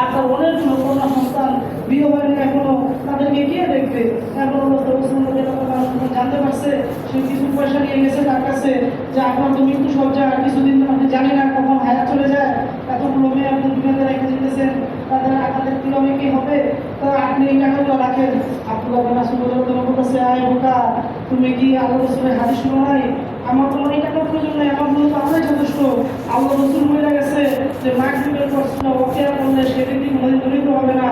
আপনার অনেক কন্যা সন্তান বিয়ে হয়নি এখনো, তাদেরকে কে দেখবে? এখন জানতে পারছে সে কিছু পয়সা নিয়ে গেছে তার কাছে যে আপনার তো মৃত্যু সজ্জা, কিছুদিন আপনি জানি না কখন হায়াত চলে যায়, এতগুলো মেয়ে আপনি দুনিয়াতে রেখে যেতেছেন, তাদের আপনাদের কিভাবে কি হবে? তা আপনি এই টাকাগুলো রাখেন। আব্দুল্লাহ বিন মাসউদ রাদিয়াল্লাহু বলতেছে, আয় বোকা, তুমি কি আল্লাহ রাসূলের হাদিস শুনো নাই? আমার কোনো এই টাকার প্রয়োজন নেই, আমার মূলত আল্লাহই যথেষ্ট। আল্লাহ রাসূল বলে গেছে যে মাগরিবের পর ওয়াকিয়া করলে সে ব্যক্তি কোনোদিন দরিদ্র হবে না।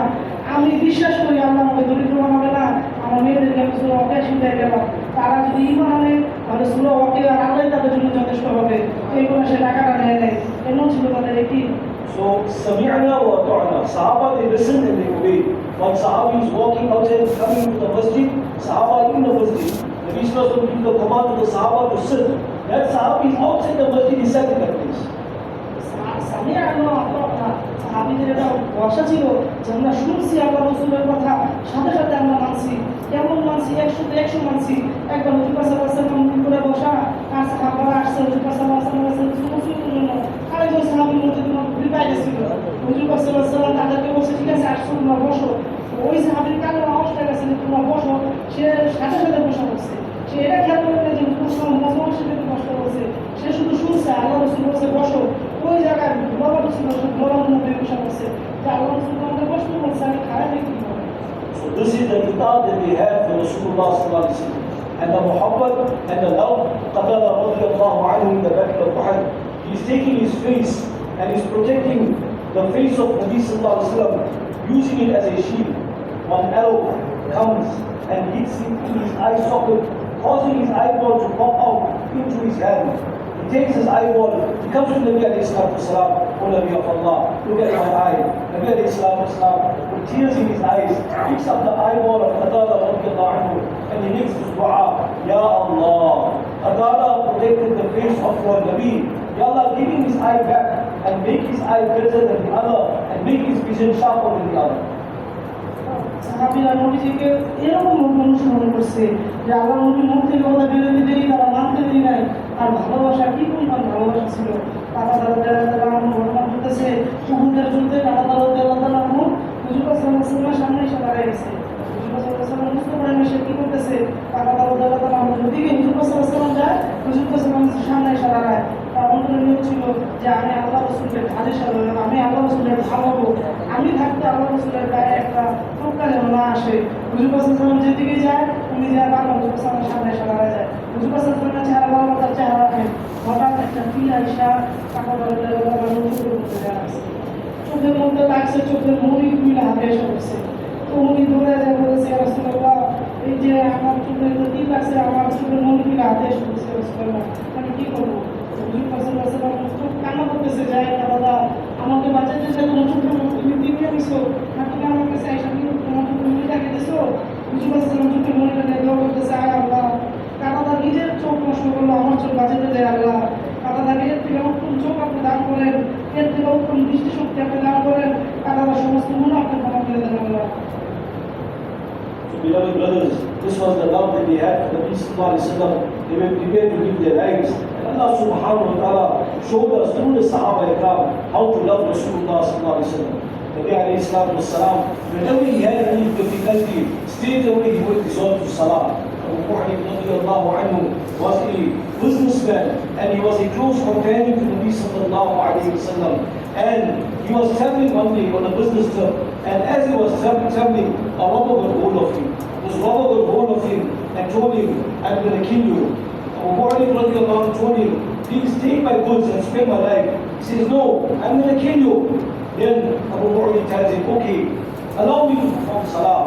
আমি বিশ্বাস করি আল্লাহ আমাকে দরিদ্র বানাবে না। আমার মেয়েদেরকে আমি সূরা ওয়াকিয়া শিখিয়ে গেলাম, তারা যদি ঈমান আনে তাহলে সূরা ওয়াকিয়া আল্লাহই তাদের জন্য যথেষ্ট হবে। এই বলে সে টাকাটা নেয় নেয়, এমন ছিল তাদের একই। So, Sami'na wa ta'na. Sahaba, they listened and they obeyed. One Sahabi is walking outside, coming to the masjid. Sahaba in the masjid. The Nabi gave the command to the Sahaba to sit. That Sahabi is outside the masjid, he sat in that place. সাহাবীদের এটা ভরসা ছিল যে আমরা শুনছি আল্লাহ রাসূলের কথা, সাথে সাথে আমরা মানছি। কেমন মানছি? 100 মানছি। একবার হুজুর সাল্লাল্লাহু আলাইহি ওয়াসাল্লাম করে বসা, আর সাহাবারা আসছে হুজুর সাল্লাল্লাহু আলাইহি ওয়াসাল্লাম আরেকজন সাহাবীর মধ্যে কোনো বিবাদ ছিল। হুজুর সাল্লাল্লাহু আলাইহি ওয়াসাল্লাম তাদেরকে বলছে, ঠিক আছে আসছো তোমরা বসো। ওই সাহাবীর কানে আওয়াজটা গেছে যে তোমরা বসো, সে সাথে সাথে বসা বসছে। সে এটা খেয়াল করে না যে হুজুর সাল্লাল্লাহু আলাইহি ওয়াসাল্লাম কষ্ট করছে, সে শুধু শুনছে আল্লাহ রাসূল বলছে বসো। ওই জায়গায় বলার ছিল বলার মধ্যে বসা করছে যে আল্লাহ রাসূল আমাদের কষ্ট করছে, আমি খারাপ দেখি। So this is the kitab that we have for Rasulullah sallallahu alaihi wasallam. And the muhabbat and the love, Qatada radiallahu anhu in the Battle of Uhud, he is taking his face and is protecting the face of Nabi sallallahu alaihi wasallam, using it as a shield. One arrow comes and hits him in his eye socket, causing his eyeball to pop out into his hand. He takes his eyeball, he comes to Nabi alayhi salatu wasalam, O Nabi of Allah, look at my eye. Nabi alayhi salatu wasalam, with tears in his eyes, picks up the eyeball of Qatada radiallahu anhu and he makes this dua, Ya Allah, Qatada protected the face of your Nabi. Ya Allah, give him his eye back and make his eye better than the other and make his vision sharper than the other. সাহাবীরা নবীজিকে এরকম অনুসরণ করছে যে আল্লাহ নবীর মুখ থেকে কথা বেরোতে দেরি, তারা মানতে দেরি নাই। আর ভালোবাসা কি পরিমাণ ভালোবাসা ছিল। তারা ঘটনা ঘটেছে উহুদের যুদ্ধে, তারা হুজুর সাল্লাল্লাহু সামনে এসে দাঁড়িয়ে গেছে। হুজুর সাল্লাল্লাহু বুঝতে পারেন সে কি করতেছে। তারা ওদিকে হুজুর সাল্লাল্লাহু যায়, হুজুর সাল্লাল্লাহু সামনে এসে দাঁড়ায়। তার অন্তরে নিয়োগ ছিল যে আমি আল্লাহ রাসূলের হাদিস সাজাবো, আমি আল্লাহ রাসূলের ভালোবো, আমি থাকতে আল্লাহ রাসূলের গায়ে একটা টোকা যেন না আসে। হুজুর সাল্লাল্লাহু যেদিকে যায় উনি যায় বারবার হুজুর সাল্লাল্লাহু সামনে এসে দাঁড়ায় যায়। হুজুর সাল্লাল্লাহু চেহারা বারবার তার চেহারা রাখেন। হঠাৎ একটা ফিল আইসা টাকা চোখের মধ্যে লাগছে, চোখের মনি দুইটা হাতে এসে পড়ছে। তো উনি দৌড়ে যায় বলেছে, রাসূলুল্লাহ এই যে আমার চোখের মধ্যে লাগছে, আমার চোখের মনি দুইটা হাতে এসে পড়ছে, রাসূলুল্লাহ আমি কি করবো? হুজুর সাল্লাল্লাহু খুব কান্না করতেছে, যায় দাদা আমাকে বাঁচাতে চাই, তোমার চোখের মধ্যে তুমি দিকে দিছো না, তুমি আমার কাছে আইসা তোমার চোখের মনিটাকে দিছো। হুজুর সাল্লাল্লাহু চোখের মনিটা নিয়ে দোয়া করতেছে, আয় আল্লাহ, কাদাদা নিজের চোখ নষ্ট করলো, আমার চোখ বাঁচাতে দেয় আল্লাহ। কাদাদা নিজের থেকে উত্তম চোখ আপনি দান করেন, এর থেকে উত্তম দৃষ্টিশক্তি আপনি দান করেন, কাদাদা সমস্ত গুণ আপনি ক্ষমা করে দেন আল্লাহ। Beloved brothers, this was the love that they had for the Nabi sallallahu alaihi wasallam. They were prepared to give their lives. And Allah subhanahu wa ta'ala showed us through the Sahaba Ikram how to love Rasulullah sallallahu alaihi wasallam. Nabi alayhi salatu wasalam, whenever he had any difficulty, straight away he would resort to salah. Abu Bakr radiallahu anhu was a businessman and he was a close companion to Nabi sallallahu alaihi wasallam. And he was traveling one day on a business trip, and as he was traveling, a robber got hold of him. This robber got hold of him and told him, I'm going to kill you. Abu Bakr radiallahu anhu told him, please take my goods and spare my life. He says, no, I'm going to kill you. Then Abu Bakr tells him, okay, allow me to perform salah.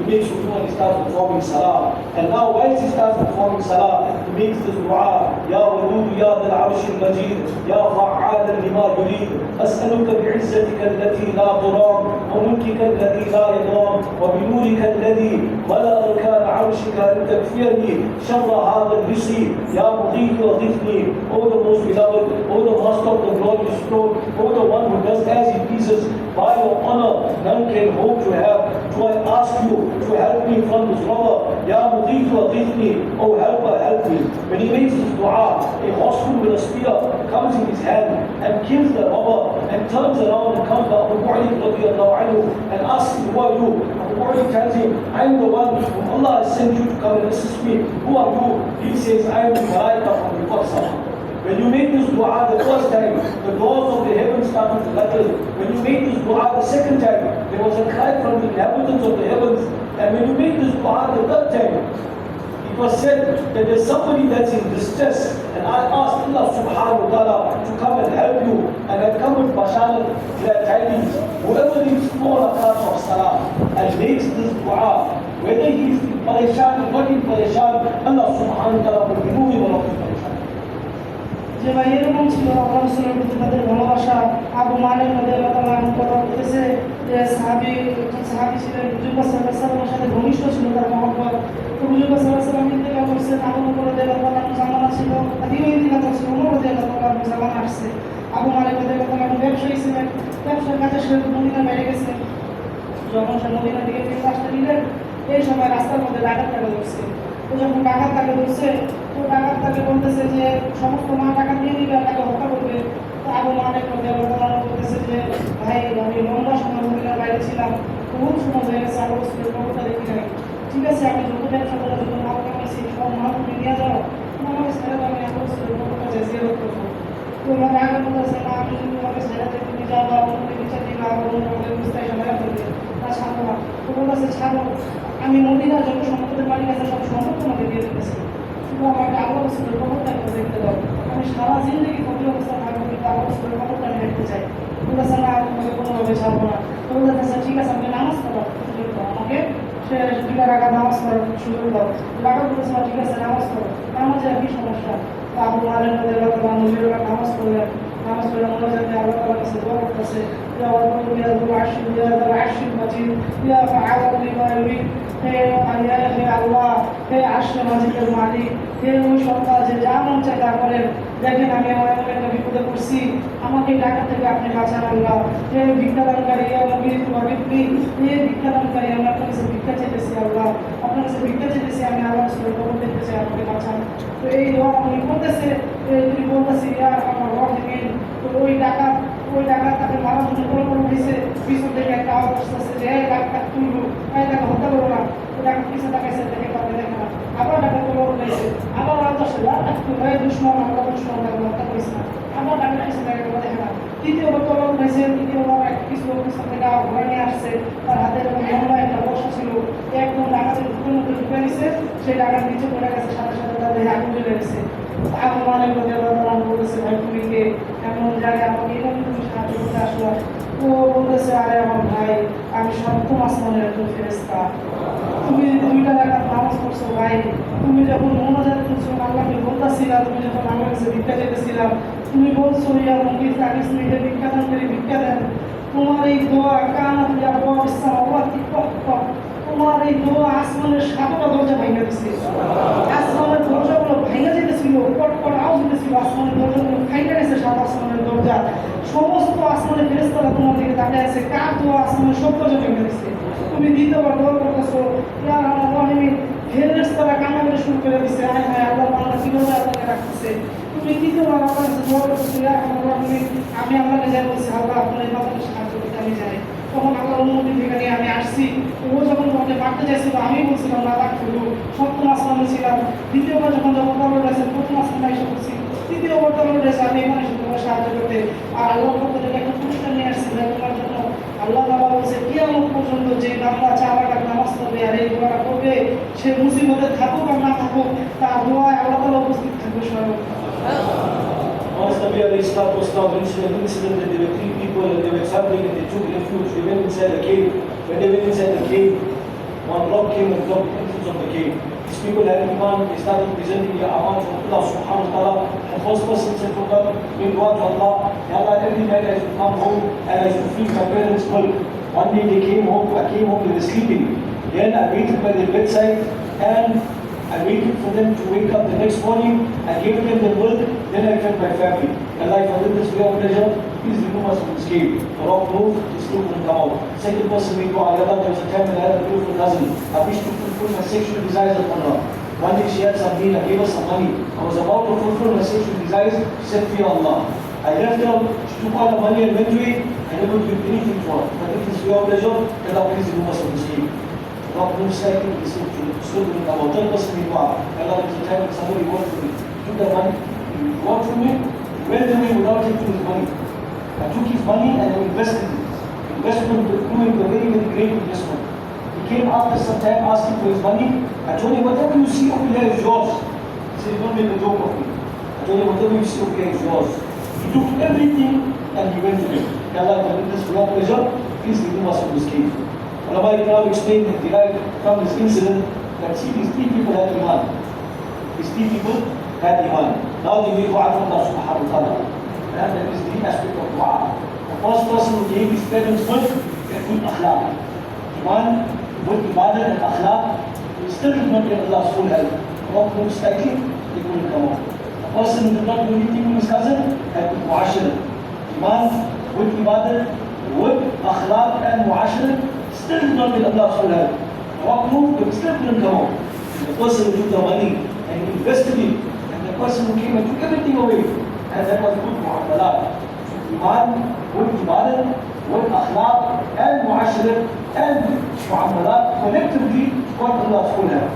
He makes wudu and he starts performing salah. And now whilst he starts performing salah, he makes this dua, Ya Wadud, Ya Dhal Arsh al-Majid, Ya Fa'adan lima yurid, As'aluka bi'izzatika allati la turam, wa mulkika allati la yadram, wa binurika allati wala arkan arshika an takfirni, sharra hadha al-bisi, Ya Mughith wa Ghithni, O the most beloved, O the master of the glorious throne, O the one who does as he pleases, by your honor, none can hope to have So I ask you to help me from this robber. Ya Mughithu Aghithni, oh helper, help me. When he makes this dua, a horseman with a spear comes in his hand and kills the robber and turns around and comes to Abu Mu'ayyid radiallahu anhu and asks him, who are you? Abu Mu'ayyid tells him, I am the one whom Allah has sent you to come and assist me. Who are you? He says, I am the Malaika from the Qasam. When you make this dua the first time, the doors of the heavens started to rattle. When you make this dua the second time, there was a cry from the inhabitants of the heavens. And when you make this dua the third time, it was said that there's somebody that's in distress. And I asked Allah subhanahu wa ta'ala to come and help you. And I come with basharat, glad tidings. Whoever needs 4 rakats of salah and makes this dua, whether he is in pareshan or not in pareshan, Allah subhanahu wa ta'ala will remove him out of pareshan. যে ভাই এরকম ছিল আল্লাহ রাসূলের প্রতি তাদের ভালোবাসা। আবু মালিক রাদিয়াল্লাহু তাআলা আনহু কথা বলতেছে যে সাহাবী ছিলেন হুজুর সাল্লাল্লাহু আলাইহি ওয়াসাল্লামের সাথে ঘনিষ্ঠ ছিল তার মহব্বত। তো হুজুর সাল্লাল্লাহু আলাইহি ওয়াসাল্লাম ইন্তেকাল করছেন, আবু বকর রাদিয়াল্লাহু তাআলা আনহু জামানা ছিল, আদিও ইন্তেকাল করছে, ওমর রাদিয়াল্লাহু তাআলা আনহু জামানা আসছে। আবু মালিক রাদিয়াল্লাহু তাআলা আনহু ব্যবসায়ী ছিলেন, ব্যবসার কাজে সে মদিনা বাইরে গেছেন। যখন সে মদিনা থেকে ফিরে আসতে নিলেন, এই সময় রাস্তার মধ্যে ডাকাত ধরছে। তো যখন ডাকাত তাকে ধরছে, তো ডাকাত তাকে বলতেছে যে সমস্ত মা টাকা দিয়ে দিবে আর তাকে হত্যা করবে। তো আবু মালিক রাদিয়াল্লাহু তাআলা বলতেছে যে ভাই আমি লম্বা সময় মদিনার বাইরে ছিলাম, বহুত সময় হয়ে গেছে, আল্লাহ রাসূলের খবরটা দেখি নাই। ঠিক আছে, আমি যত ব্যবসা করে যত মাল কামাইছি সব মাল তুমি নিয়ে যাও, আমাকে ছেড়ে দাও, আমি আল্লাহ রাসূলের খবরটা জিয়ারত করবো। তো আমার আগে বলতেছে না, আমি যদি আমাকে ছেড়ে দিই তুমি যাও বা অন্য বিচার দিবা অন্য বুঝতে ঝামেলা করবে, তা ছাড়বো না। তো বলতেছে ছাড়ো, আমি মদিনার যত সম্পদের বাড়ি আছে সব সম্পদ তোমাকে দিয়ে দিতেছি, শুধু আমাকে আল্লাহ রাসূলের খবরটা একটু দেখতে দাও। আমি সারা জিন্দগি কবি অবস্থা থাকবো, কিন্তু আল্লাহ রাসূলের খবরটা আমি দেখতে চাই। বলতেছে না, আমি তোমাকে কোনোভাবে ছাড়বো না। তো বলতেছে ঠিক আছে, আমাকে নামাজ পড়ার সুযোগ দাও, আমাকে সে 2 রাকাত নামাজ পড়ার সুযোগ দাও। রাকাত বলতেছে ঠিক আছে নামাজ পড়ো, নামাজে আর কি সমস্যা? তো আবু মালিক রাদিয়াল্লাহু তাআলা আনহু 2 রাকাত নামাজ পড়লেন। নামাজ পড়ে মোনাজাতে আল্লাহ তাআলার কাছে দোয়া করতেছে, ইয়া রাব্বি ইয়া যুল আরশি ইয়া যাল আরশিল মাজিদ ইয়া ফাআলা লিমা ইউরিদ। হে আল্লাহ, হে আরশের মাজিদের মালিক, হে ওই সত্তা যে যা মন চায় তা করেন। দেখেন আমি এমন একটা বিপদে পড়ছি, আমাকে এই টাকা থেকে আপনি বাঁচান আল্লাহ। হে ভিক্ষাদানকারী, হে ভিক্ষাদানকারী, আমি আপনার কাছে ভিক্ষা চাইতেছি আল্লাহ, আপনার কাছে ভিক্ষা চাইতেছি, আমি আল্লাহ রাসূলের খবর দেখতে চাই, আমাকে বাঁচান। তো এই দোয়া উনি করতেছে, তিনি বলতেছি ইয়া আমার রহিমিন। তো ওই টাকা তাকে মারার জন্য পরিকল্পনা হয়েছে, পিছন থেকে একটা আওয়াজ আসতেছে যে এই টাকা তুলবো, এই টাকা হত্যা করবো না। তো টাকা পিছনে তাকাইছে, দেখে তাকে দেখে না, আবার টাকা তোলা উঠেছে, আবার আওয়াজ আসছে দুশ্মন, আমরা দুশ্মন তাকে হত্যা করিস না, আবার টাকা পিছনে তাকে দেখে না। তৃতীয়বার তোলা উঠেছে, তৃতীয়বার কিছু পিছন থেকে ঘোরা নিয়ে আসছে, তার হাতে যখন লম্বা একটা বর্ষা ছিল, একদম ডাকাতের বুকের মধ্যে ঢুকে নিছে, সেই টাকার নিচে পড়ে গেছে, সাথে সাথে তার দেহে আগুন জ্বলে গেছে। আবু মালিক রাদিয়াল্লাহু তাআলা বলতেছে ভাই তুমি কে, এমন জায়গায় আমাকে এরকম তুমি সাহায্য করতে আসলো? ও বলতেছে আরে আমার ভাই, আমি সপ্তম আসমানের একজন ফেরেশতা। তুমি 2 রাকাত নামাজ পড়ছো ভাই, তুমি যখন মোনাজাত করছো আল্লাহকে বলতেছিলা, তুমি যখন আমার কাছে ভিক্ষা চাইতেছিলা, তুমি বলছো ইয়া মুগিস আগিসনি, হে ভিক্ষা দান করে ভিক্ষা দেন। তোমার এই দোয়া কানাত ইয়া আবওয়াবিস সামাওয়াতি ফাতহ, তোমার এই দোয়া আসমানের 7টা দরজা ভেঙে দিছে। আসমানের দরজাগুলো ভেঙে যেতেছিল, পটপট আওয়াজ হতেছিল, আসমানের দরজাগুলো ভেঙে গেছে, 7 আসমানের দরজা। সমস্ত আসমানের ফেরেশতারা তোমার দিকে তাকিয়ে আছে, কার দোয়া আসমানের সব দরজা ভেঙে দিছে। তুমি দ্বিতীয়বার দোয়া করতেছো ইয়া আমার রহিমিন, ফেরেশতারা কান্না করে শুরু করে দিছে, আয় হায় আল্লাহ বান্দা কিভাবে আল্লাহকে রাখতেছে। তুমি তৃতীয়বার আল্লাহর কাছে দোয়া করতেছো ইয়া আমার রহিমিন, আমি আল্লাহকে যাই বলছি আল্লাহ আপনার এই বান্দাকে সাহায্য করতে আমি যাই। তখন আল্লাহর অনুমতি থেকে নিয়ে আমি আসছি। ও যখন তোমাকে মারতে চাইছিল, আমি বলছিলাম না রাখতে, সপ্তম আসমানে ছিলাম। দ্বিতীয়বার যখন তলব রয়েছে, প্রথম আসমানে এসে করছি, তৃতীয়বার তলব রয়েছে, আমি এখানে এসে তোমাকে সাহায্য করতে। আর আল্লাহর পক্ষ থেকে একটা পুরস্কার নিয়ে আসছি তোমার জন্য। আল্লাহ তাআলা বলছে কিয়ামত পর্যন্ত যে বান্দা 4 রাকাত নামাজ পড়বে আর এই দোয়াটা করবে, সে মুসিবতে থাকুক আর না থাকুক, তার দোয়ায় আল্লাহ তাআলা উপস্থিত থাকবে স্বয়ং। Once Nabi alayhi salatu wasalam mentioned an incident that there were 3 people and they were traveling and they took refuge. They went inside a cave. When they went inside the cave, one rock came and blocked the entrance of the cave. These people had iman, they started presenting their aman to Allah subhanahu wa ta'ala. The first person said to God, in dua to Allah, Ya Allah, every night I should come home and I should feed my parents' milk. One day they came home, they were sleeping. Then I waited by their bedside and I waited for them to wake up the next morning. I gave them the milk. Then I fed my family. Allah, if I did this way of pleasure, please remove us from this cave. The rock moved, it still couldn't come out. Second person we go, Allah, there was a time when I had a beautiful cousin. I wished to fulfill my sexual desires upon her. One day she had some meal, I gave her some money. I was about to fulfill my sexual desires. She said, Fear Allah. I left her, she took all the money and went to it. I never did anything for her. But if this way of pleasure, Allah, please remove us from this cave. The rock moved slightly, it still couldn't come out. Third person we go, Allah, there was a time when somebody worked for me. Took the money, worked for me, went away without taking his money. I took his money and I invested it. Investment proving a very, very great investment. He came after some time asking for his money. I told him, whatever you see over here is yours. He said, don't make a joke of me. I told him, whatever you see over here is yours. He took everything and he went to it. Allah, if I did this for your pleasure, please remove us from this cave. Ulama Ikram explained and derived from this incident that see, these three people had Iman. These three people had Iman. Now they make dua from Allah subhanahu wa ta'ala. And that is the aspect of dua. The first person who gave his parents good, good akhlaq. Iman, good ibadah and akhlaq, still did not get Allah's full help. Walk moves slightly, they couldn't come out. The person who did not do anything with his cousin had good mu'ashirah. Iman, good ibadah, good akhlaq and mu'ashirah, still did not get Allah's full help. Walk moved, but still couldn't come out. The person who took the money and invested it, and the person who came and took everything away, and that was good mu'amalat. Iman, good ibadah, good akhlaq, and mu'ashirah, and mu'amalat collectively got Allah's full help.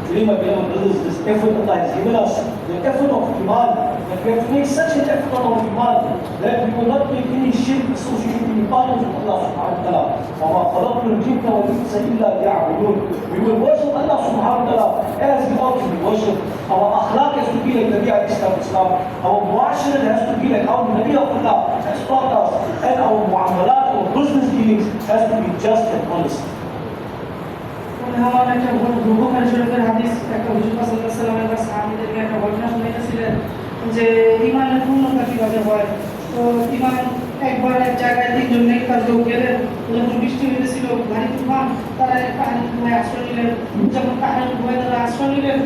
Today, my beloved brothers, this effort Allah has given us, the effort of Iman, that we have to make such an effort on our Iman, that we will not make any shirk associated with partners with Allah subhanahu wa ta'ala. وَمَا خَلَقْتُ الْجِنَّ وَالْإِنسَ إِلَّا لِيَعْبُدُونَ. We will worship Allah subhanahu wa ta'ala as we ought to be worshipped. Our akhlaq has to be like Nabi alayhi Islam. Our mu'ashirah has to be like how the Nabi of Allah has taught us. And our mu'amalat, our business dealings has to be just and honest. আমার একটা বুখারী শরীফের হাদিস, একটা হুজুর সাল্লাল্লাহু আলাইহি ওয়াসাল্লামের কাছে সাহাবীদেরকে একটা ঘটনা শুনাইতেছিলেন যে ঈমানের পূর্ণতা কিভাবে হয়। তো ঈমান একবার এক জায়গায় তিনজন নেককার লোক গেলেন, যখন বৃষ্টি হয়েছিল ভারী তুফান, তারা পাহাড়ের গুহায় আশ্রয় নিলেন। যখন পাহাড়ের গুহায় তারা আশ্রয় নিলেন,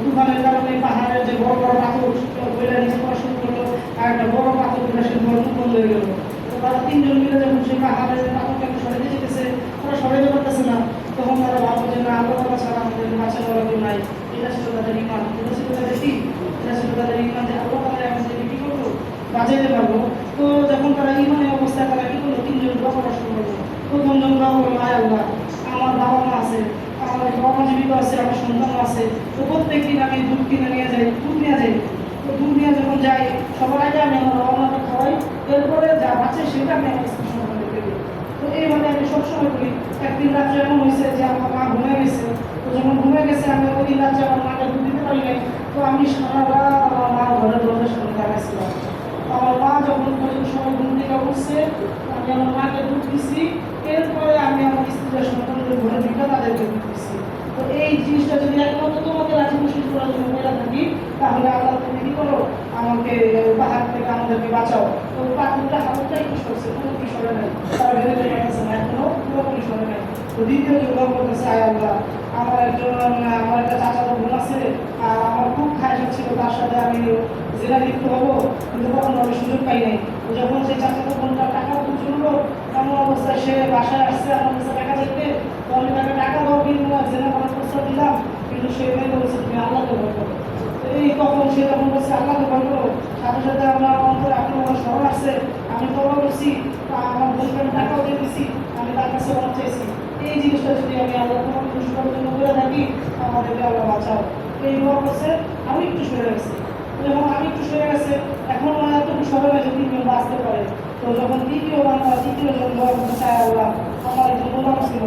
তুফানের কারণে পাহাড়ের যে বড় বড় পাথর বইলা নিচে পড়া শুরু করলো, আর একটা বড় পাথর গুলা সে বন্ধ হয়ে গেল। তো তারা তিনজন মিলে যখন সেই পাহাড়ের পাথরটাকে সরাইতে যেতেছে, তারা সরাইতে পারতেছে না। তখন তারা ভাবলো যে না, আল্লাহ ছাড়া আমাদের বাঁচার বলা কেউ নাই। এটা ছিল তাদের ঈমান, এটা ছিল তাদের কি, এটা ছিল তাদের ঈমান যে আল্লাহ তাআলা আমাদেরকে কি করবো, বাঁচাইতে পারবো। তো যখন তারা ঈমানের অবস্থায় তারা কি করলো, তিনজন দোয়া করা শুরু করলো। প্রথম জন দোয়া করলো, আয় আল্লাহ, আমার বাবা মা আছে, আমার বাবা মা জীবিত আছে, আমার সন্তান আছে, তো প্রত্যেক দিন আমি দুধ কিনে নিয়ে যাই, দুধ নিয়ে যাই। তো দুধ নিয়ে যখন যাই, সবার আগে আমি আমার বাবা মাকে খাওয়াই, এরপরে যা বাঁচে সেটা আমি আমার স্ত্রী সন্তানকে দিই। তো এইভাবে আমি সবসময় করি। একদিন রাত্রে এমন হয়েছে যে আমার মা ঘুমিয়ে গেছে। তো যখন ঘুমিয়ে গেছে, আমি ওই দিন রাত্রে আমার মাকে দুধ দিতে পারি নাই। তো আমি সারা রাত আমার মার ঘরের দরজার সামনে দাঁড়াইছিলাম। আমার মা যখন সময় ঘুম থেকে উঠছে, আমি আমার মাকে দুধ দিছি। এরপরে আমি আমার স্ত্রীর সন্তানদের ঘরে ঢুকে তাদেরকে দুধ দিচ্ছি। তো এই জিনিসটা যদি একমাত্র তোমাকে রাজি খুশি করার জন্য মেলা থাকি, তাহলে আল্লাহ তুমি কি করো, আমাকে পাহাড় থেকে আমাদেরকে বাঁচাও। তো পাথরটা হাতটা একটু সরছে, কোনো কি সরে নাই, তারা ভেবে চলে গেছে না, এখনো পুরোপুরি সরে নাই। তো দ্বিতীয় যোগা করতেছে, আয় আল্লাহ, আমার একটা চাচাতো বোন আছে, আর আমার খুব খায় ছিল, তার সাথে আমি জেলা লিপ্ত হবো, কিন্তু কখনো আমি সুযোগ পাই নাই। তো যখন সেই চাচাতো বোনটা টাকা তুলছিল, এমন অবস্থায় সে বাসায় আসছে আমার কাছে টাকা দেখতে, তো আমি তাকে টাকা দাও কিন্তু জেলা করার প্রস্তাব দিলাম, কিন্তু সে মেয়ে বলছে তুমি আল্লাহকে ভয় করো। এই তখন সে যখন বলছে আল্লাহকে ভয় করো, সাথে সাথে আমার অন্তরে আপনি আমার স্মরণ আসছে, আমি তবা করছি, আমার বোনকে আমি টাকাও দিয়ে দিচ্ছি, আমি তার কাছে অনেক চাইছি। এই জিনিসটা যদি আমি আল্লাহ তোমাকে খুশি করার জন্য করে থাকি, আমাদেরকে আল্লাহ বাঁচাও। এই দোয়া করছে, আমি একটু সরে গেছি। যখন আমি একটু সরে গেছে, এখন এতটুকু সরে গেছে তিনজন বাঁচতে পারে। তো যখন তৃতীয় জন দোয়া করতে চায়, আল্লাহ, আমার একজন গোলাম ছিল,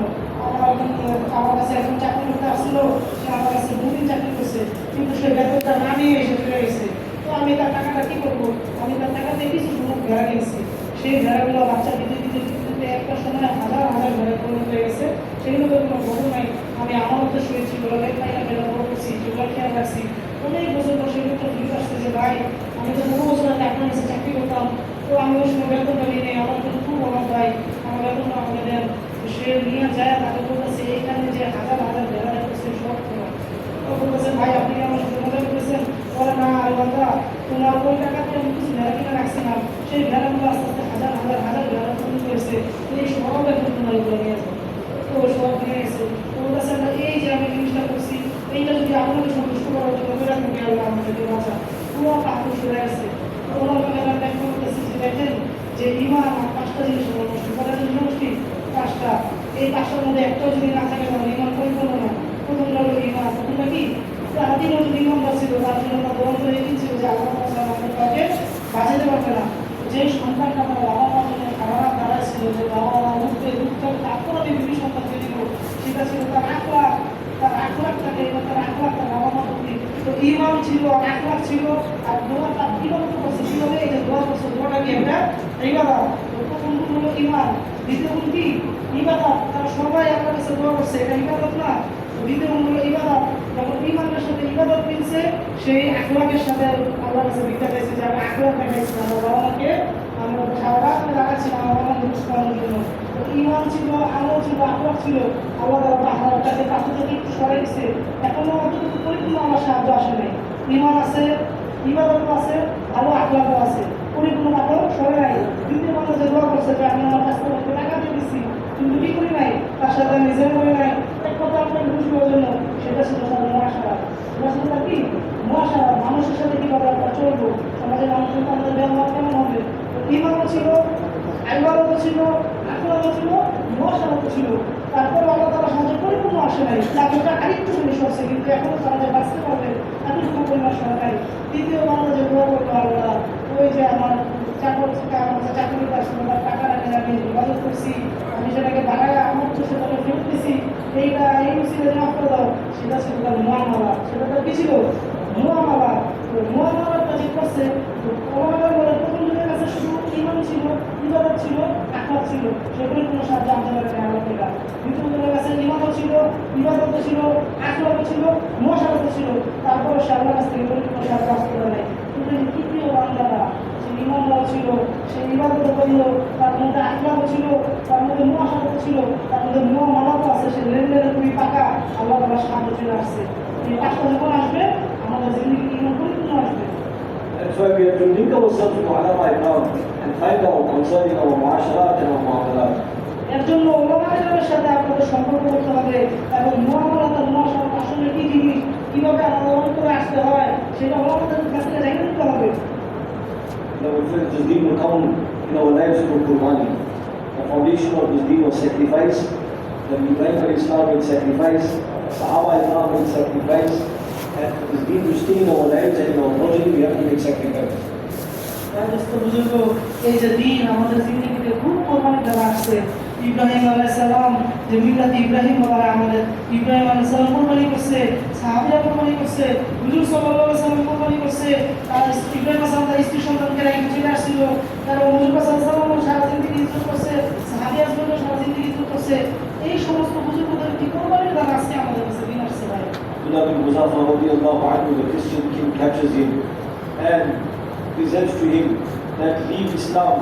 আমার কাছে একজন চাকরি করতে আসছিল, সে আমার কাছে 2 দিন চাকরি করছে, কিন্তু সে বেতনটা না নিয়ে এসে চলে গেছে। তো আমি তার টাকাটা কি করবো, আমি তার টাকাতে কিছু সময় ভেড়া কিনছি। সেই ভেড়াগুলো বাচ্চা দিতে দিতে দিতে একটা সময় হাজার হাজার ভেড়া পরিণত হয়ে গেছে। সেগুলো তো কোনো খবর নাই, আমি আমার মধ্যে শুয়েছি, বলে পাইনা ভেড়া বড় করছি, যেগুলো খেয়াল রাখছি। অনেক বছর পর সেগুলো তো ফিরে আসছে যে ভাই, আমি তো 2 বছর আগে আপনার কাছে চাকরি করতাম, তো আমি ওই সময় বেতনটা নিয়ে নেই, আমার কিন্তু খুব অভাব ভাই, আমার বেতনটা আমাকে দেন। সে নিয়ে যায়, তাকে বলতেছে এইখানে যে হাজার হাজার ভেড়া রাখতেছে সব খোলা। তখন বলছেন ভাই আপনি কি আমার সাথে মজা করেছেন? বলে না আরে বান্দা, তোমার ওই টাকাতে আমি কিছু ভেড়া কিনে রাখছিলাম, সেই ভেড়াগুলো আস্তে আস্তে হাজার হাজার হাজার ভেড়া তৈরি করেছে, এই সব এখন তোমার এগুলো নিয়ে যাবে। তো সব নিয়ে গেছে। তো বলতেছে না এই যে আমি জিনিসটা করছি, এইটা যদি আপনাকে সন্তুষ্ট করার জন্য করে রাখতে গেলে আমাদেরকে বাঁচা, পুরো পাথর সরে গেছে। তো ওনার কাছে আমরা ব্যাখ্যা করতেছি যে দেখেন যে ইমান আর পাঁচটা জিনিস নষ্ট করার জন্য কি পাঁচটা, এই পাঁচটার মধ্যে একটাও যদি না থাকে তাহলে ইমান পরিপূর্ণ না। প্রথমটা হলো ইমান, প্রথমটা কি আদি নতুন ইমানদার ছিল, তার জন্য তার দোয়া করে ছিল যে আল্লাহ আমাদের কাউকে বাঁচাতে পারবে না। যে সন্তানটা তার বাবা মার জন্য সারা রাত দাঁড়াচ্ছিল, যে বাবা মা উঠতে উঠতে তারপরে বিবি সন্তানকে দিল, সেটা ছিল তার আখলাক, তার আখলাক থাকে এবং তার আখলাক তার বাবা মার প্রতি। তো ইমান ছিল, আখলাক ছিল, আর দোয়া তার কিভাবে করছে, কিভাবে এই যে দোয়া করছে, দোয়াটা কি একটা ইবাদত। প্রথম গুণ হলো ইমান, দ্বিতীয় গুণ কি ইবাদত, তারা সবাই আপনার কাছে দোয়া করছে, এটা ইবাদত না? দ্বিতীয় গুণ হলো ইবাদত, যখন ইমানের সাথে ইবাদত মিলছে সেই আখলাকের সাথে আল্লাহর কাছে ভিক্ষা চাইছে যে আমি আখলাক দেখাইছি, আমার বাবা মাকে আমরা সারা রাত রাখাচ্ছিলাম আমার বাবা মানুষ করানোর জন্য। তো ইমান ছিল, আমল ছিল, আখলাক ছিল, আল্লাহ তাআলা আখলাকটাকে পাথর থেকে একটু সরে দিচ্ছে। এখনো অতটুকু পরিপূর্ণ আমার সাহায্য আসে নাই। ইমান আছে, ইবাদতও আছে, ভালো আখলাকও আছে, পরিপূর্ণ পাথর সরে নাই। দ্বিতীয় কথা যে দোয়া করছে যে আমি আমার কাছ থেকে টাকা দিয়ে দিচ্ছি কিন্তু কি করি নাই, তার সাথে নিজের করি নাই, এক কথা আপনাকে খুশি হওয়ার জন্য, সেটা ছিল তার মহাসারা। সেটা ছিল তার কি মহাসারা, মানুষের সাথে কিভাবে আমরা চলবো, সমাজের মানুষের সাথে আমাদের ব্যবহার কেমন হবে। ইমানও ছিল, আইবাদতও ছিল, আখলাকও ছিল, মহাসারাও ছিল। তারপর আল্লাহ তাআলা সাহায্য পরিপূর্ণ আসে নাই, তারপরটা আরেকটু জিনিস হচ্ছে কিন্তু এখনো সমাজে বাঁচতে পারবে এতটুকু পরিমাণ সরকারি। তৃতীয় বাংলা যে দোয়া করলো আল্লাহ, ওই যে আমার চাকরি আসলো, তার টাকা রাখে আমি ইবাদত করছি, আমি সেটাকে বাড়ায় আমার তো সেটাকে ফেরত দিছি, এইটা এই মুসিবত মাফ করে দাও, সেটা ছিল তার মুআমালা। সেটা তার কি ছিল? মুআমালা। তো মুআমালাটা যে করছে, ওলামারা বলে প্রথম জনের কাছে শুধু ঈমান ছিল, ইবাদত ছিল, আখলাক ছিল, সেগুলো কোনো সাহায্য আনতে পারে না আল্লাহ তাআলা। দ্বিতীয় জনের কাছে ঈমানও ছিল, ইবাদতও ছিল, আখলাকও ছিল, মুআশারাতও ছিল, তারপরে সে আল্লাহর কাছ থেকে কোনো সাহায্য আসতে পারে নাই। কিন্তু এই তৃতীয় বান্দাটা ইমানও ছিল, সে ইবাদতও করল, তার মধ্যে আখলাকও ছিল, তার মধ্যে মুআশারাতও ছিল, তার মধ্যে মুআমালাতও আছে, সে লেনদেনে খুবই পাকা, আল্লাহ তাআলার সাহায্য চলে আসছে। এই পাঁচটা যখন আসবে আমাদের জিন্দেগি ইমান পরিপূর্ণ আসবে। That's why we have to link ourselves to ulama ikram and find out concerning our muasharat and our muamalat. এর জন্য ওলামাদের সাথে আপনাদের সম্পর্ক করতে হবে এবং মুআমালাত আর মুআশারাত আসলে কি জিনিস, কিভাবে আমাদের করে আসতে হয়, সেটা ওলামাদের কাছ থেকে জেনে নিতে হবে। Now, if this deen will come in our lives through Qurbani, the foundation of this deen was sacrifice. The Ibrahim alayhi salam made sacrifice, Sahaba ikram made sacrifice, and for this deen to stay in our lives and in our progeny, we have to make sacrifice. বুজুর্গ, এই যে দিন আমাদের জিন্দগিতে খুব কোরবানি দেওয়া আসছে। ইব্রাহিম আলাইহিস সালাম যে মিল্লাত ইব্রাহিম বলা, আমাদের ইব্রাহিম আলাইহিস সালাম কোরবানি করছে, সাহাবীরা কোরবানি করছে, হুজুর সাল্লাল্লাহু আলাইহি ওয়াসাল্লাম কোরবানি করছে, আর ইব্রাহিম আলাইহিস সালাম তার স্ত্রী সন্তানকে রেখে চলে আসছিল, তার হুজুর সাল্লাল্লাহু আলাইহি ওয়াসাল্লাম সারা জিন্দগি ইজ্জত করছে, সাহাবী আজমল সারা জিন্দগি ইজ্জত করছে। এই সমস্ত বুজুর্গদের কি কোরবানির দান আজকে আমাদের কাছে দিন আসছে ভাই। Abdullah bin Muzaffar radiallahu anhu, the Christian king, captures him and presents to him that leave Islam,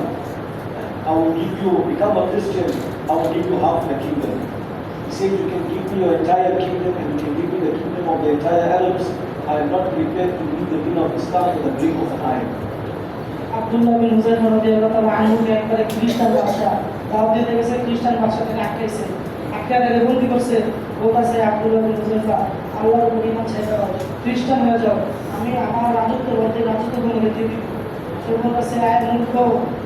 I will give you, become a Christian, I will give you half the kingdom. He said, you can give me your entire kingdom and you can give me the kingdom of the entire Arabs. I am not prepared to leave the din of Islam in the blink of an eye. Abdullah বিন হুযাইফা রাদিয়াল্লাহু তাআলা আনহুকে একবার খ্রিস্টান বাদশা দাওয়াত দিতে গেছে, খ্রিস্টান বাদশাকে আটকাইছে, আটকায় বন্দী করছে। বলতেছে আব্দুল্লাহ বিন হুযাইফা, আল্লাহর উপর ঈমান ছেড়ে দাও, খ্রিস্টান হয়ে যাও, আমি আমার রাজত্ব তোমাকে দিয়ে দিব। সে বলতেছে, আয় মূর্খ,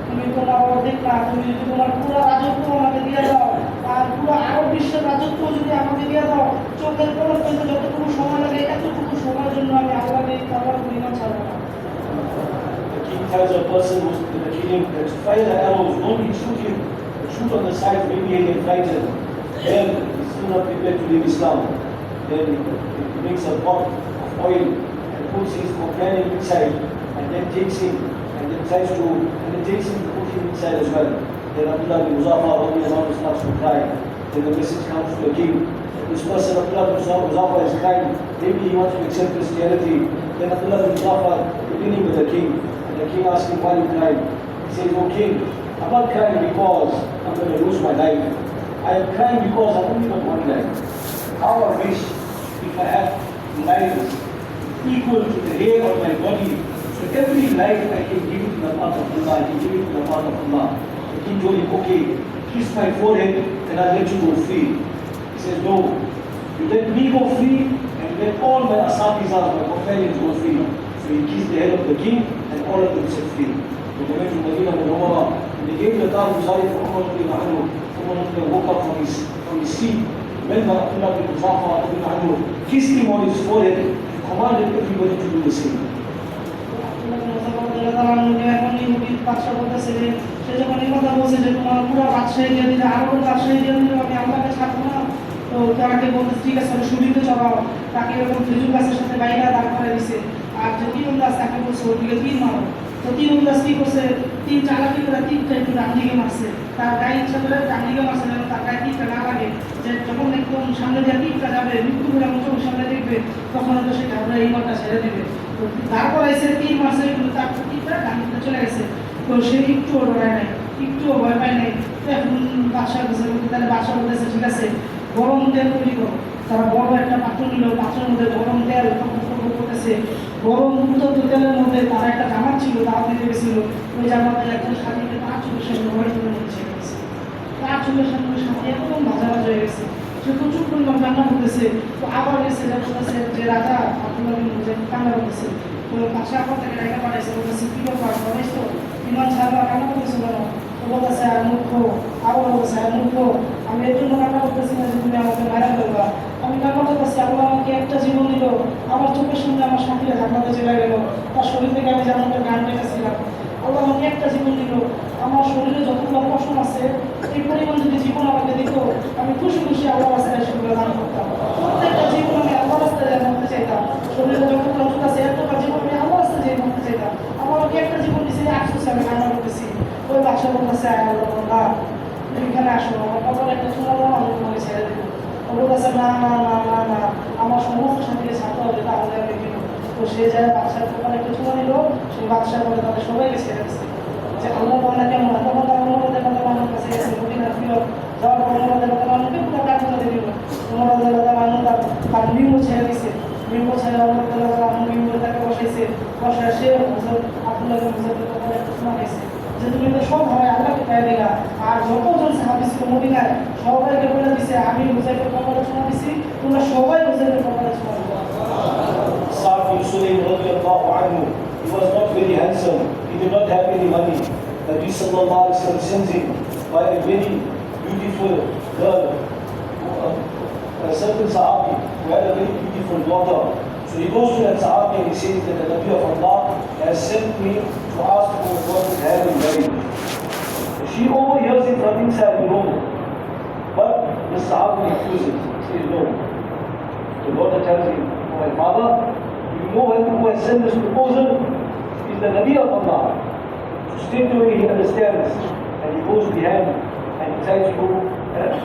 তুমি তোমার অর্ধেক না, তুমি যদি তোমার পুরো রাজত্ব আমাকে দিয়ে দাও আর পুরো আরব বিশ্বের রাজত্ব যদি আমাকে দিয়ে দাও, চোখের পলক ফেলতে যতটুকু সময় লাগে এতটুকু সময়ের জন্য আমি আল্লাহর উপর ঈমান ছাড়বো না। The king tells a person who's in the killing that fire the arrows, don't shoot him, shoot on the side, maybe he can fight him. Then he's still not prepared to leave Islam. Then he makes a pot of oil and puts his companion inside and then takes him and then takes him to put him inside as well. Then Abdullah bin Muzaffar starts to cry. Then the message comes to the king. This person, Abdullah bin Muzaffar, is crying. Maybe he wants to accept Christianity. Then Abdullah bin Muzaffar beginning with the king. And the king asks him, why are you crying? He says, oh king, I'm not crying because I'm going to lose my life. I am crying because I only got one life. How I wish if I had lives equal to the hair on my body. So every life I can give it to the path of Allah, I can give it to the path of Allah. The king told him, okay, kiss my forehead and I'll let you go free. He says, no, you let me go free and let all my asatizas, my companions go free. So he kissed the head of the king and all of them set free. When they went to Medina Munawwara, when they gave the Taj Uzari for Umar ibn Anhu, Umar woke up from his seat, went by Abdullah ibn Zafar ibn Anhu, kissed him on his forehead, and commanded everybody to do the same. সে যখন এই কথা বলছে যে তোমার পুরো বাদশাহী দিয়ে দিলে আরো বাদশাহী দিয়ে দিলে আমি আল্লাহকে ছাড়বো না, তো তাকে বলতে ঠিক আছে সুবিধা চড়াও, তাকে এরকম খেজুর গাছের সাথে বাইরে দাঁড় করে দিছে। আর যে তীরন্দাজ তাকে বলছে ওদিকে তীর মারো, তো তীরন্দাজ কি করছে, তিন চালাকি করে তীরটা একটু ডান দিকে মারছে, তার গায়ে ইচ্ছা করে ডান দিকে মারছে যেন তার গায়ে তীরটা না লাগে, যে যখন একদম সামনে দিয়ে তীরটা যাবে মৃত্যু করে আমার চোখের সামনে দেখবে তখন হয়তো সে ঘাবড়ে এই মারটা ছেড়ে দিবে। তো তারপর এসে তীর মারছে কিন্তু তার তীরটা ডান দিকে চলে গেছে, তো সে একটুও ডরায় নাই, একটুও ভয় পায় নাই। এখন বাদশাহ কাছে তাহলে বাদশাহ বলতেছে ঠিক আছে গরম তেল তৈরি করো। তারা বড় একটা পাত্র নিল, পাত্রের মধ্যে গরম তেল করতেছে, গরম উত্তপ্ত তেলের মধ্যে তারা একটা জামা ছিল, তারা দিতে গেছিল, ওই জামাতে একজন সাথীকে তার চুলের সাথে ঘরে তুলে নিয়ে ছেড়ে গেছে, তার চুলের সাথে সাথে একদম ভাজা ভাজা হয়ে গেছে, সে প্রচুর পরিমাণ কান্না করতেছে। তো আবার গেছে যে রাজা আব্দুল্লাহ বিন মুজাহিদ কান্না করতেছে, তো বাদশাহ আপনার থেকে ডাইকা পাঠাইছে, বলতেছে কি ব্যাপার বলেছ তো ইমান সাহেবরা কান্না করতেছে কেন? তো বলতেছে আর মূর্খ, আবার বলতেছে আর মূর্খ, আমি এর জন্য কান্না করতেছি না যে তুমি আমাকে মারা ফেলবা, আমি কান্না করতেছি আল্লাহ আমাকে একটা জীবন দিল, আমার চোখের সামনে আমার সাথীরা জান্নাতে চলে গেল, তার শরীর থেকে আমি জান্নাতের গান পেতেছিলাম, আল্লাহ আমাকে একটা জীবন দিল, আমার শরীরে যতগুলো পশম আছে এই পরিমাণ যদি জীবন আমাকে দিত আমি খুশি খুশি আল্লাহ রাস্তায় সেগুলো দান করতাম, প্রত্যেকটা জীবন আমি আল্লাহ রাস্তায় মরতে চাইতাম, শরীরে যতগুলো ওষুধ আছে এতটা জীবন আমি আল্লাহ রাস্তায় যেয়ে মরতে চাইতাম, আমার আমাকে একটা জীবন দিচ্ছে আফসোস আমি কান্না করতেছি। ওই বাদশা বলতেছে আল্লাহ তুমি এখানে আসো, আমার কপালে একটা চুলা দাও, আমি তোমাকে ছেড়ে দেবো। ও বলতেছে না না না না না আমার সমস্ত সাথীকে ছাড়তে হবে, তাহলে আমি দিব। তো সে যায় বাদশার কপালে একটা চুলা নিল, সেই বাদশা বলে তাদের সবাইকে ছেড়ে দিচ্ছে যে আল্লাহ বলে কেমন তখন তার অনুরোধ দেখাতে মানুষ কাছে গেছে, মদিনার প্রিয় যাওয়ার পর অনুরোধ দেখাতে মানুষকে পুরো কাজ করে দিল, অনুরোধ দেখাতে মানুষ তার নিম্ব ছেড়ে দিচ্ছে, নিম্ব ছেড়ে অনুরোধ দেখাতে নিম্ব তাকে বসাইছে, বসায় সে আব্দুল্লাহ বিন মুজাহিদের কপালে একটা চুলা খাইছে যে তুমি তো সব হয় আল্লাহকে পেয়ে দিলা, আর যতজন সাহাবী ছিল মদিনায় সবাইকে বলে দিছে আমি মুজাহিদের কপালে চুলা দিছি, তোমরা সবাই মুজাহিদের কপালে চুলা দিবা। Sa'd bin Sulaym radiallahu anhu, he was not very handsome, he did not have any money. Nabi sallallahu alaihi wasallam sends him by a very beautiful girl, a certain Sahabi who had a very beautiful daughter. So he goes to that Sahabi and he says that the Nabi of Allah has sent me to ask for a daughter's hand in marriage. She overhears it from inside the room, but the Sahabi refuses, says no. The daughter tells him, oh my father, you know who has sent this proposal is the Nabi of Allah. So straight away he understands and he goes behind and he tries to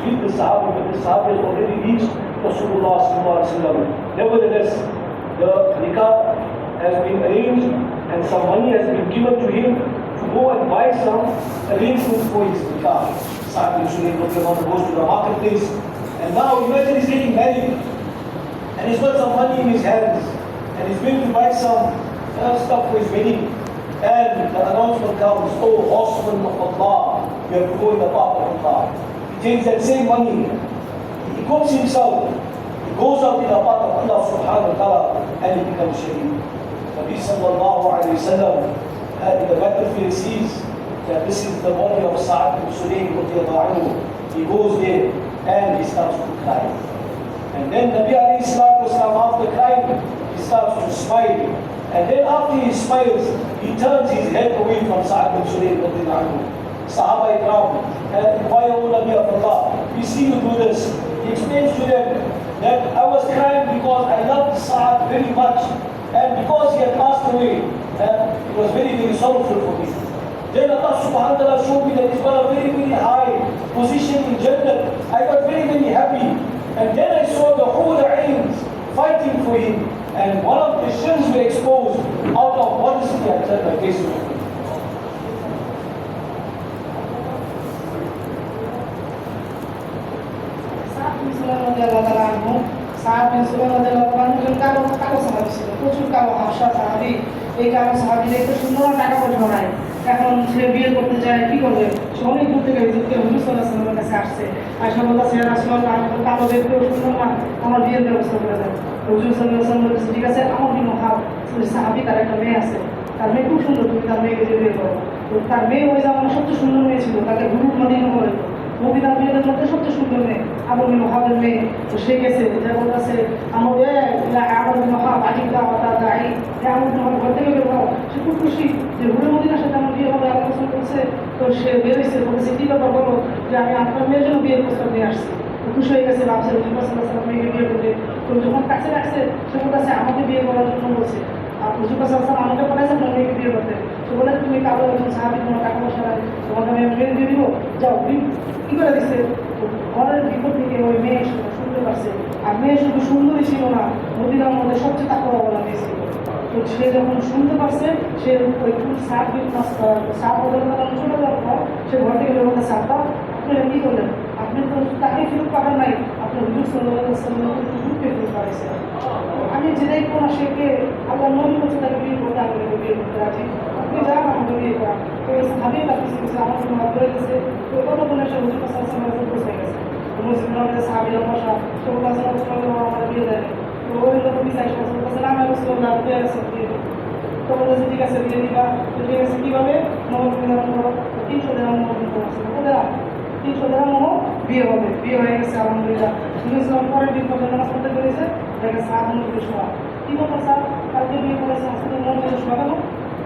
meet the Sahaba, but the Sahaba has already reached Rasulullah sallallahu alaihi wasallam. Nevertheless, the nikah has been arranged and some money has been given to him to go and buy some arrangements for his nikah. Sa'd bin Sulaym goes to the marketplace and now imagine he's getting married and he's got some money in his hands and he's going to buy some stuff for his wedding, and the announcement comes, oh horsemen of Allah, you have to go in the path of Allah. He takes that same money, he equips himself, he goes out in the path of Allah subhanahu wa ta'ala and he becomes shaheed. Nabi sallallahu alayhi wa sallam in the battlefield sees that this is the body of Sa'd bin Sulaym radiallahu anhu. He goes there and he starts to cry. And then Nabi alayhi salatu wasalam, after crying, he starts to smile. And then after he smiles, he turns his head away from Sa'd bin Sulaym radiallahu anhu. Sahaba Ikram, why O Nabi of Allah, we see you do this. He explains to them that I was crying because I loved Sa'd very much. And because he had passed away, it was very, very sorrowful for me. Then Allah subhanahu wa ta'ala showed me that he's got a very, very high position in Jannah. I got very, very happy. And then I saw the whole Ains fighting for him. And one of the shins were exposed. Out of modesty, I turned my face away. সাহাব বিন সুলাইমান রাদিয়াল্লাহু আনহু একজন কালো সাহাবী ছিল, প্রচুর কালো হাবশা সাহাবী। এই কালো সাহাবী দেখতে সুন্দর, টাকা পয়সা নাই, এখন সে বিয়ে করতে চায়, কি করবে? সে অনেক দূর থেকে হুজুর সাল্লাল্লাহু আলাইহি ওয়াসাল্লামের কাছে আসছে, আয়েশা বলতেছে, ইয়া রাসূলুল্লাহ, আমি কালো দেখতেও সুন্দর না, আমার বিয়ের ব্যবস্থা করে দেন। হুজুর সাল্লাল্লাহু আলাইহি ওয়াসাল্লাম বলেছে, ঠিক আছে, আমার বিন ওহাব সাহাবী, তার একটা মেয়ে আছে, তার মেয়ে খুব সুন্দর, তুমি তার মেয়েকে যে বিয়ে করো। তো তার মেয়ে ওই জামানার সবচেয়ে সুন্দর মেয়ে ছিল, তাকে হুরুর মদিনা বলে। মদিনার মেয়েদের মধ্যে সবচেয়ে সুন্দর মেয়ে আবু বিন ওহাবের মেয়ে। তো সে গেছে, যে বলতেছে, আমাদের আবু বিন ওহাব আজিকা ওয়া দাই, আবু বিন ওহাব ঘর থেকে বের হও। সে খুব খুশি যে হুরুর মদিনার সাথে আমার বিয়ে হবে, আল্লাহ পছন্দ করছে। তো সে বেরোইছে, বলেছে, কি ব্যাপার বলো, যে আমি আপনার মেয়ের জন্য বিয়ের প্রস্তাব নিয়ে আসছি। খুশি হয়ে গেছে, ভাবছে হুজুর সাল্লাল্লাহু আলাইহি ওয়াসাল্লাম মেয়েকে বিয়ে করবে। তো যখন কাছে রাখছে, সে বলতেছে, আমাকে বিয়ে করার জন্য বলছে, আর হুজুর সাল্লাল্লাহু আলাইহি ওয়াসাল্লাম আমাকে পাঠাইছে আপনার মেয়েকে বিয়ে করতে। তো বলে, তুমি কালো একজন সাহাবী, তোমার টাকা পয়সা নাই, তোমাকে আমি মেয়ে দিয়ে দিব, যাও। কি করে দিচ্ছে? ঘরের ভিতর থেকে ওই মেয়ে শুনতে পারছে। আর মেয়ে শুধু সুন্দরী ছিল না, মদিনার মধ্যে সবচেয়ে তাকওয়া বলা মেয়ে ছিল। তো সে যখন শুনতে পারছে, সে ওই সাত চলে যাওয়ার পর সে ঘর থেকে বের হতে, সাতটা আপনি কি করলেন? আপনি তো তাকে ফেরত পাঠান নাই, আপনি হুজুর সাল্লাল্লাহু আলাইহি ওয়াসাল্লামকে ফেরত পাঠাইছেন। আমি যেটাই কোনো শেখে, আল্লাহ নবী বলছে তাকে বিয়ে করতে, আমি বিয়ে করতে রাজি, আপনি যান, আমাকে বিয়ে করা। তো ভাবি তার কিছু আমার কোনো ভাব ধরে গেছে। তো কথা বলে সে হুজুর সাল্লাল্লাহু আলাইহি ওয়াসাল্লাম বসে গেছে। তো মসজিদ নবীতে সাহাবীরা বসা, সে বলছে, আমার বিয়ে দেয়। তো ওই লোক বিচার বলছে, না আমি রাসূলুল্লাহ বিয়ে আছে, বিয়ে দেব। তো বলেছে, ঠিক আছে, বিয়ে দিবা। তো ঠিক আছে, কীভাবে? নবী দিলাম, 300 দিরাম নবী করছে, 300 দিরাম বিয়ে হবে। বিয়ে হয়ে গেছে, আলহামদুলিল্লাহ। ইসলাম পরের দিন পর্যন্ত নামাজ পড়তে পেরেছে, দেখে সাহাব নবী শোয়া। কি ব্যাপার স্যার, কালকে বিয়ে করেছে, আজকে মসজিদে শোয়া কেন?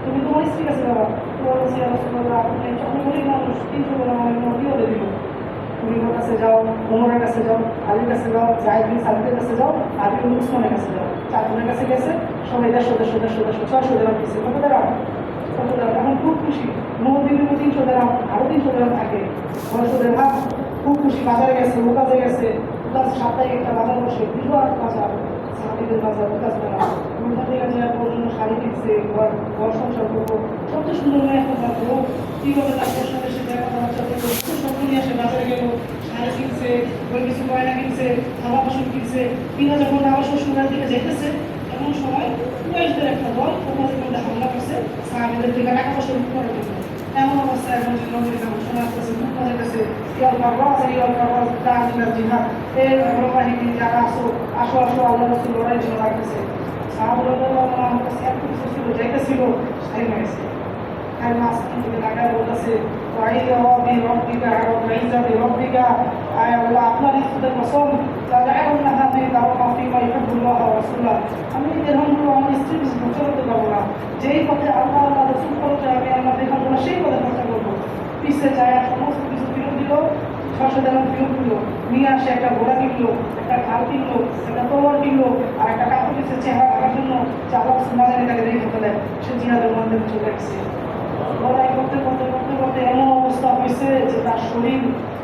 তুমি তোমার স্ত্রী কাছে যাবা। তো বলেছি, ইয়া রাসূলুল্লাহ, আপনি গরিব মানুষ, 300 দিরাম আমি কি হতে দিব? তুমি ওর কাছে যাও, ওমরের কাছে যাও, আলীর কাছে যাও, জায়েদ বিন সাবিতের কাছে যাও, আলী বিন উসমানের কাছে যাও। চারজনের কাছে গেছে, সবাই 150 600 দিরাম দিচ্ছে। কত দিরাম? এখন খুব খুশি। নবীর 300 দিরাম, আরো 300 দিরাম থাকে, 600 দিরাম। খুব খুশি। বাজারে গেছে, ও কাজে গেছে, ওকাজ সাপ্তাহিক একটা বাজার বসে, বিরাট বাজার, সাহাবীদের বাজার, ওকাজ করা। ওখান থেকে যে ওর জন্য শাড়ি কিনছে, ঘর সংসার করবো, সবচেয়ে সুন্দর মেয়ে এখন থাকবো। কি করবে? তার সাথে সে দেখা বাচ্চা করবো, স্বপ্ন নিয়ে আসে, বাজারে গেল, শাড়ি কিনছে, ওই কিছু গয়না কিনছে, খাবার বাসন কিনছে। কিনা যখন আবার শ্বশুরবাড়ির দিকে যেতেছে, এমন সময় কুরাইশদের একটা দল ওখানের মধ্যে হামলা করছে, সাহাবীদের থেকে টাকা পয়সা লুট করার জন্য। এমন অবস্থায় এখন নবীর কাছে শোনা আসতেছে, লুট করা যেতেছে, ইয়াল ফাররাজ দাঁড়িয়ে জিহাদ, এই বাহিনী যারা আসো, আসো আসো, আল্লাহ রাসূল লড়াই জন্য লাগতেছে। সাহাবারা আমার কাছে এত কিছু ছিল, যাইতেছিল, সাই হয়ে গেছে। আর মাঝখান থেকে টাকায় বলতেছে, আপনার ইচ্ছাদের কসম, আমি এই দেহগুলো আমার স্ত্রীর খরচা করতে পারবো না। যেই পথে আল্লাহ আল্লাহ রসুল খরচা, আমি আল্লাহ দেখাবো না, সেই পথে খরচা করবো। পিছিয়ে যায়, সমস্ত কিছু ফিরত দিল, 600 দিরাম ফিরত দিল, নিয়ে আসে একটা ঘোড়া কিনলো, একটা খাল কিনলো, একটা তলোয়ার কিনলো, আর একটা কাপড় কিনছে চেহারা রাখার জন্য, যে আল্লাহ না জানি তাকে রেখে ফেলে। সে জিহাদের মধ্যে চলে গেছে। লড়াই করতে করতে করতে করতে এমন অবস্থা হয়েছে যে তার শরীর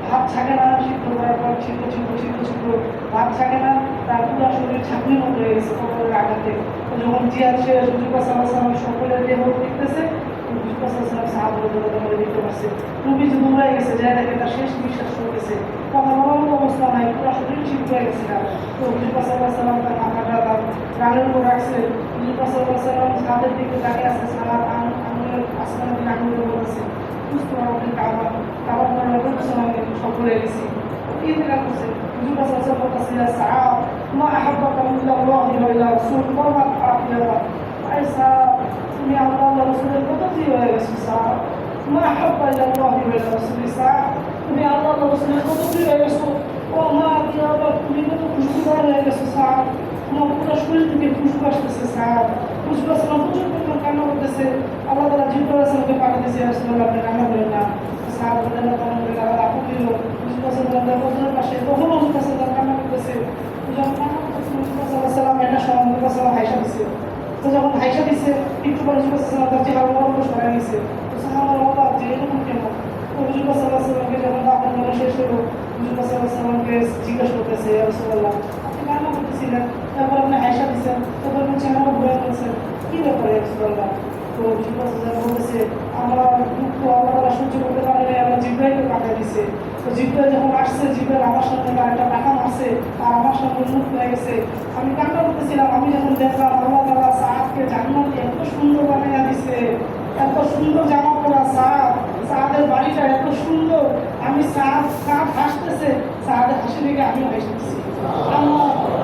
ভাত থাকে না, সিদ্ধ করার পর ছিদ্র ছিদ্র ছিদ্র ছিদ্র ভাত থাকে না, তার পুরো শরীর ছাঁকনির মধ্যে হয়ে গেছে কবরের আঘাতে। তো যখন জিয়াদ সে হুজুর সাল্লাল্লাহু আলাইহি ওয়াসাল্লাম সকলের দেহ দেখতেছে, হুজুর সাল্লাল্লাহু আলাইহি ওয়াসাল্লাম সাহাবাদের দেখতে পাচ্ছে, নবী যে দৌড়ায় গেছে, যায় দেখে তার শেষ নিঃশ্বাস চলতেছে, কথা বলার মতো অবস্থা নাই, পুরো শরীর ছিদ্র হয়ে গেছে। তো হুজুর সাল্লাল্লাহু আলাইহি ওয়াসাল্লাম তার মাথাটা তার রানের উপর রাখছে, হুজুর সাল্লাল্লাহু আলাইহি ওয়াসাল্লাম ছাদের দিকে তাকিয়ে আসতেছে, আমার আসমানের দিকে আঙুল বলতেছে, বুঝতে পারো কাবা কাবার পরে সকলে গেছি। ইন্তেকাল করছে। হুজুর সাল্লাল্লাহু আলাইহি ওয়াসাল্লাম বলতেছে, সাহাব মা আহাব্বাকা ইল্লাল্লাহি ওয়া ইলা রাসূল ওয়া মা আকিয়াবা। আয় সাহাব, তুমি আল্লাহ ওয়া রাসূলের কত প্রিয় হয়ে গেছো। সাহাব মা আহাব্বা ইল্লাল্লাহি ওয়া ইলা রাসূল, সাহাব তুমি আল্লাহ ওয়া রাসূলের কত প্রিয় হয়ে গেছো। ও মা আকিয়াবা, তুমি কত খুশবুদার হয়ে গেছো। সাহাব তোমার পুরো শরীর থেকে খুশবু আসতেছে। সাহাব খুশবু আসলাম প্রচুর পরিমাণ কান্না করতেছে। আল্লাহ তাআলা জিবরাইল আলাইহিসসালামকে পাঠিয়েছে, রাসূলুল্লাহ আপনি কান্না করেন না। সাহাব রাদিয়াল্লাহু তাআলা বলে তারা আপু দিল হুজুর পাশে, তখন হুজুর সাল্লাল্লাহু কান্না করতেছে। যখন কান্না করতেছে হুজুর সাল্লাল্লাহু আলাইহি ওয়াসাল্লাম একটা সময় হুজুর সাল্লাল্লাহু হাইসা দিছে। তো যখন হাইসা দিছে, একটু পরে হুজুর সাল্লাল্লাহু আলাইহি ওয়াসাল্লাম তার চেহারা বড় সরাই নিছে। তো সাহাবারা অবাক যে এরকম কেন। তো হুজুর সাল্লাল্লাহু আলাইহি ওয়াসাল্লামকে যখন দাফন করা শেষ হলো, হুজুর সাল্লাল্লাহু আলাইহি ওয়াসাল্লামকে জিজ্ঞাসা করতেছে, ইয়া রাসূলুল্লাহ আপনি কান্না করতেছিলেন, তারপর আপনি হাইসা দিচ্ছেন, তারপর আপনি চেহারা ঘুরে ফেলছেন, কি ব্যাপারে ইয়া রাসূলুল্লাহ? তো হুজুর সাল্লাল্লাহু আলাইহি ওয়াসাল্লাম বলতেছে, আমার দুঃখ আল্লাহ তাআলা সহ্য করতে পারে না, আল্লাহ জিবরাইলকে পাঠিয়ে দিয়েছে। তো জিব্রাইল যখন আসছে, জিব্রাইল আমার সামনে একটা টাকা মারছে আর আমার সামনে মুখ হয়ে গেছে। আমি কান্না করতেছিলাম। আমি যখন দেখলাম আল্লাহ তাআলা সাদকে জান্নাতে এত সুন্দর বানিয়ে দিছে, এত সুন্দর জামা পরা সাদের বাড়িটা এত সুন্দর। আমি সাদ হাসতেছে, সাদের হাসি দেখে আমিও হাসতেছি।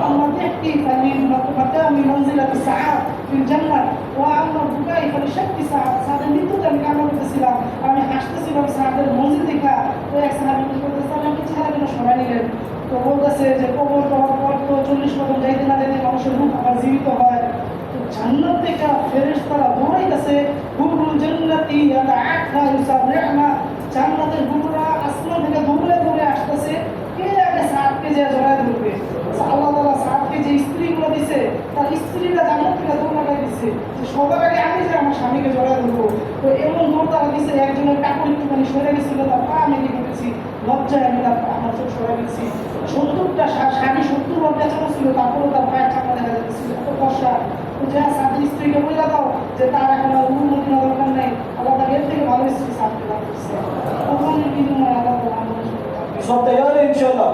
أما تحكي فمن مقام منزلة السعادة في الجنة وأما البكاء فلشك سعادة هذا মৃত্যুটা আমি কামনা করতেছিলাম। আমি হাসতেছিলাম সাদের মঞ্জিল দেখা। তো এক সাহাবী বলতেছিলাম আপনি চেহারা কেন সরাই নিলেন? তো বলতেছে যে কবর দেওয়ার পর তো 40 কদম যাইতে না যাইতে মানুষের রূপ আবার জীবিত হয়। তো জান্নাত থেকে ফেরেশতারা দৌড়াইতেছে, হুরুল জান্নাতি ইয়াদআকা ইউসাবিহনা, জান্নাতের হুরুরা আসমান থেকে দৌড়ে দৌড়ে আসতেছে। কে আগে সাদকে যে জড়ায় ধরবে? আল্লাহ তাআলা সাদকে যে স্ত্রীগুলো দিছে তার স্ত্রীরা জান্নাত থেকে দৌড় লাগাই দিছে যে সবার আগে আমি যে আমার স্বামীকে জড়ায় ধরবো। তো এমন দৌড় তারা দিছে, একজনের কাপড় একটুখানি সরে গেছিল, তার পা আমি লেগে গেছি, লজ্জায় আমি আমার চোখ সরে গেছি। 70টা শাড়ি 70 বার বেচানো ছিল, তারপরেও তার পায়ের চাপা দেখা যাচ্ছিল, এত কষা। তো যা সাদের স্ত্রীকে বলে দাও যে তার এখন আর উন্নতি না দরকার নেই, আল্লাহ তার এর থেকে ভালো স্ত্রী সাদকে দান করছে। তখন কিন্তু আল্লাহ তাআলা আমাদের সাথে থাকবে। सब तैयार है इंशाल्लाह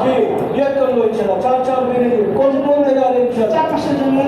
जी, ये कर लो इंशाल्लाह। 4 महीने के कौन तैयार है इंशाल्लाह। 4 মাসের জন্য